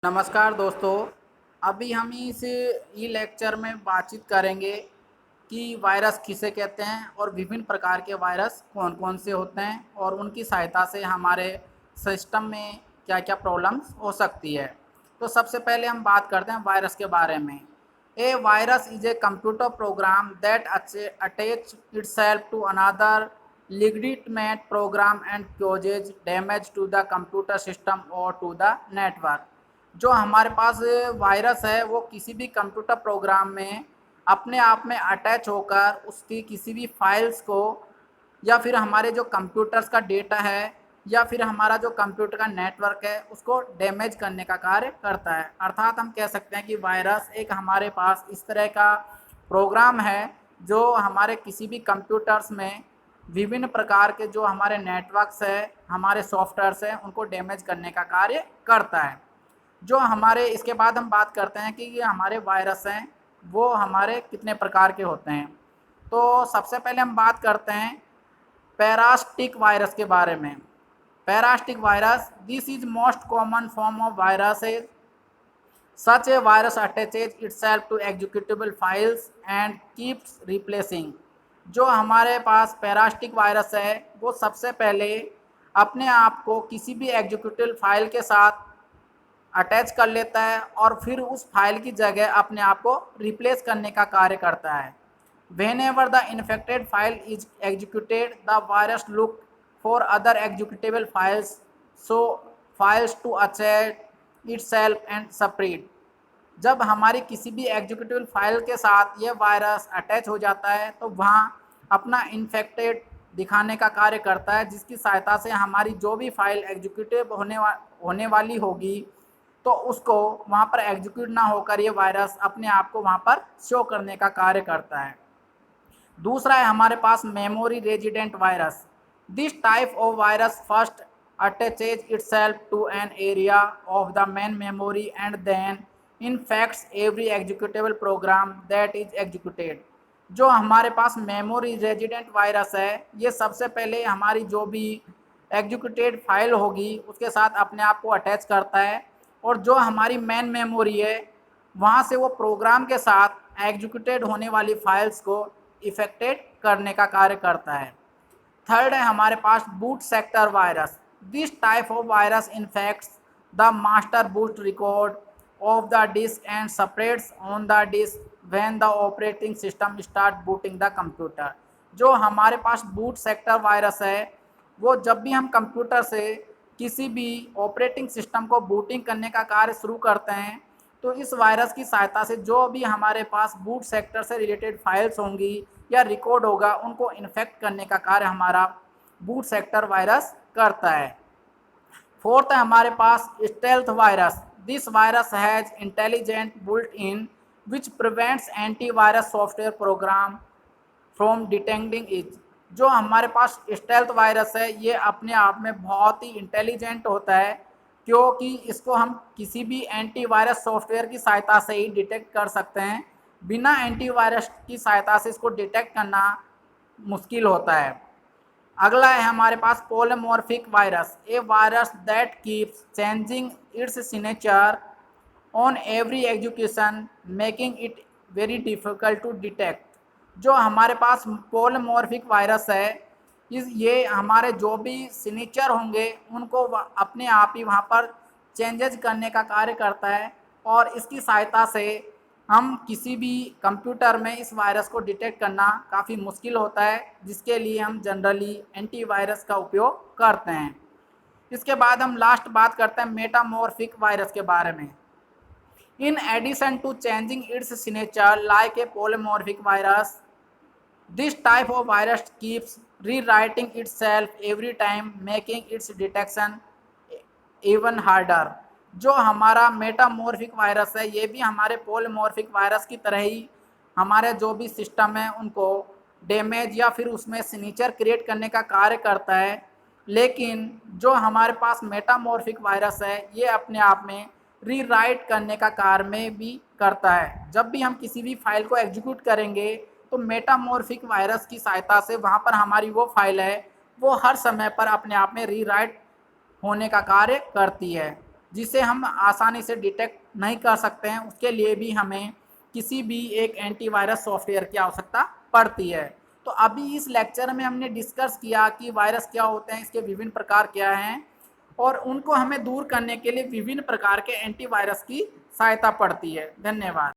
नमस्कार दोस्तों। अभी हम इस ई लेक्चर में बातचीत करेंगे कि वायरस किसे कहते हैं और विभिन्न प्रकार के वायरस कौन कौन से होते हैं और उनकी सहायता से हमारे सिस्टम में क्या क्या प्रॉब्लम्स हो सकती है। तो सबसे पहले हम बात करते हैं वायरस के बारे में। A virus is a computer program that attach itself to another legitimate program and causes damage to the computer system or to the network। जो हमारे पास वायरस है वो किसी भी कंप्यूटर प्रोग्राम में अपने आप में अटैच होकर उसकी किसी भी फाइल्स को या फिर हमारे जो कंप्यूटर्स का डेटा है या फिर हमारा जो कंप्यूटर का नेटवर्क है उसको डैमेज करने का कार्य करता है। अर्थात हम कह सकते हैं कि वायरस एक हमारे पास इस तरह का प्रोग्राम है जो हमारे किसी भी कंप्यूटर्स में विभिन्न प्रकार के जो हमारे नेटवर्क्स है, हमारे सॉफ्टवेयर्स हैं, उनको डैमेज करने का कार्य करता है। जो हमारे इसके बाद हम बात करते हैं कि ये हमारे वायरस हैं वो हमारे कितने प्रकार के होते हैं। तो सबसे पहले हम बात करते हैं पैरासिटिक वायरस के बारे में। Parasitic virus, this is most common form of viruses. Such a virus attaches itself to executable files and keeps replacing. जो हमारे पास पैरासिटिक वायरस है वो सबसे पहले अपने आप को किसी भी एग्जीक्यूटेबल फाइल के साथ अटैच कर लेता है और फिर उस फाइल की जगह अपने आप को रिप्लेस करने का कार्य करता है। Whenever the infected file is executed, the virus look for other executable files, so files to attach itself and spread। जब हमारी किसी भी एग्जीक्यूटिव फाइल के साथ ये वायरस अटैच हो जाता है तो वहाँ अपना इन्फेक्टेड दिखाने का कार्य करता है, जिसकी सहायता से हमारी जो भी फाइल एग्जीक्यूटिव होने वाली होगी तो उसको वहाँ पर एग्जीक्यूट ना होकर ये वायरस अपने आप को वहाँ पर शो करने का कार्य करता है। दूसरा है हमारे पास memory resident virus. This type of virus first attaches itself to an area of the main memory and then infects every executable program that is executed. जो हमारे पास मेमोरी रेजिडेंट वायरस है ये सबसे पहले हमारी जो भी एग्जीक्यूटेड फाइल होगी उसके साथ अपने आप को अटैच करता है और जो हमारी मेन मेमोरी है वहाँ से वो प्रोग्राम के साथ एग्जीक्यूटेड होने वाली फाइल्स को इफेक्टेड करने का कार्य करता है। थर्ड है हमारे पास boot sector virus. This type of virus infects the master boot record of the disk and spreads on the disk when the operating system start booting the computer. जो हमारे पास बूट सेक्टर वायरस है वो जब भी हम computer से किसी भी ऑपरेटिंग सिस्टम को बूटिंग करने का कार्य शुरू करते हैं तो इस वायरस की सहायता से जो भी हमारे पास बूट सेक्टर से रिलेटेड फाइल्स होंगी या रिकॉर्ड होगा उनको इन्फेक्ट करने का कार्य हमारा बूट सेक्टर वायरस करता है। फोर्थ है हमारे पास stealth virus. This virus has intelligent built in which prevents antivirus software program from detecting it. जो हमारे पास स्टेल्थ वायरस है ये अपने आप में बहुत ही इंटेलिजेंट होता है क्योंकि इसको हम किसी भी एंटीवायरस सॉफ्टवेयर की सहायता से ही डिटेक्ट कर सकते हैं। बिना एंटीवायरस की सहायता से इसको डिटेक्ट करना मुश्किल होता है। अगला है हमारे पास polymorphic virus. A virus that keeps changing its signature on every execution making it very difficult to detect. जो हमारे पास पोलेमॉर्फिक वायरस है ये हमारे जो भी सिग्नेचर होंगे उनको अपने आप ही वहाँ पर चेंजेस करने का कार्य करता है और इसकी सहायता से हम किसी भी कंप्यूटर में इस वायरस को डिटेक्ट करना काफ़ी मुश्किल होता है, जिसके लिए हम जनरली एंटीवायरस का उपयोग करते हैं। इसके बाद हम लास्ट बात करते हैं मेटामॉर्फिक वायरस के बारे में। In addition to changing its signature like a polymorphic virus, this type of virus keeps rewriting itself every time making its detection even harder। जो हमारा मेटामॉर्फिक वायरस है ये भी हमारे पोलेमॉर्फिक वायरस की तरह ही हमारे जो भी सिस्टम है उनको डैमेज या फिर उसमें सिग्नेचर क्रिएट करने का कार्य करता है, लेकिन जो हमारे पास मेटामॉर्फिक वायरस है ये अपने आप में रीराइट करने का कार्य में भी करता है। जब भी हम किसी भी फाइल को एग्जीक्यूट करेंगे तो मेटामॉर्फिक वायरस की सहायता से वहाँ पर हमारी वो फाइल है वो हर समय पर अपने आप में रीराइट होने का कार्य करती है। जिसे हम आसानी से डिटेक्ट नहीं कर सकते हैं, उसके लिए भी हमें किसी भी एक एंटीवायरस सॉफ्टवेयर की आवश्यकता पड़ती है। तो अभी इस लेक्चर में हमने डिस्कस किया कि वायरस क्या होते हैं, इसके विभिन्न प्रकार क्या हैं, और उनको हमें दूर करने के लिए विभिन्न प्रकार के एंटीवायरस की सहायता पड़ती है। धन्यवाद।